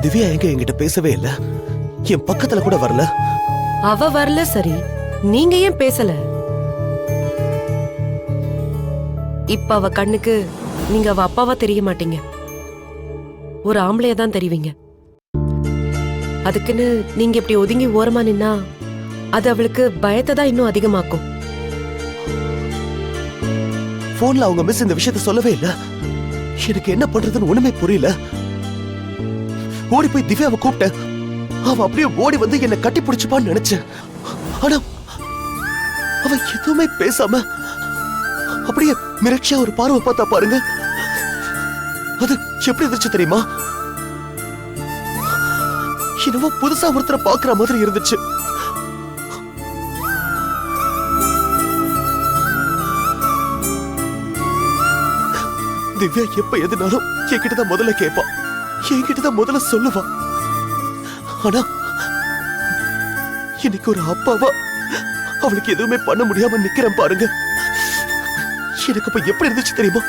திவ்யா எங்க என்கிட்ட பேசவே இல்ல, என் பக்கத்துல கூட வரல. அவ வரல சரி, நீங்க ஏன் பேசல? இப்ப அவ கண்ணுக்கு நீங்க அவ அப்பாவா தெரிய மாட்டீங்க, ஒரு ஆம்பளையா தான் தெரிவீங்க. அதுக்குன்னு நீங்க இப்படி ஒதுங்கி ஓரமா நின்னா அது அவளுக்கு பயத்தை தான் இன்னும் அதிகமாக்கும். போன்ல அவங்க மிஸ் இந்த விஷயத்த சொல்லவே இல்ல. எனக்கு என்ன பண்றதுன்னு ஒண்ணுமே புரியல. ஓடி போய் திவ்யாவை கூப்பிட்டேன். அவ அப்படியே ஓடி வந்து என்ன கட்டி பிடிச்சுப்பான்னு நினைச்சேன். ஆனா அவ எதுவுமே பேசாம அப்படியே மிரட்சியா ஒரு பார்வை பார்த்தா பாருங்க. அது எப்படி இருந்துச்சு தெரியுமா? என்னவோ புதுசா ஒருத்தரை பாக்குற மாதிரி இருந்துச்சு. திவ்யா எப்ப எதுனாலும் என்கிட்டதான் முதல்ல கேட்பா, என்கிட்டதான் முதல்ல சொல்லுவா. ஆனா இன்னைக்கு ஒரு அப்பாவா அவளுக்கு எதுவுமே பண்ண முடியாம நிக்கிறேன் பாருங்க. எனக்கு இப்ப எப்படி இருந்துச்சு தெரியுமா?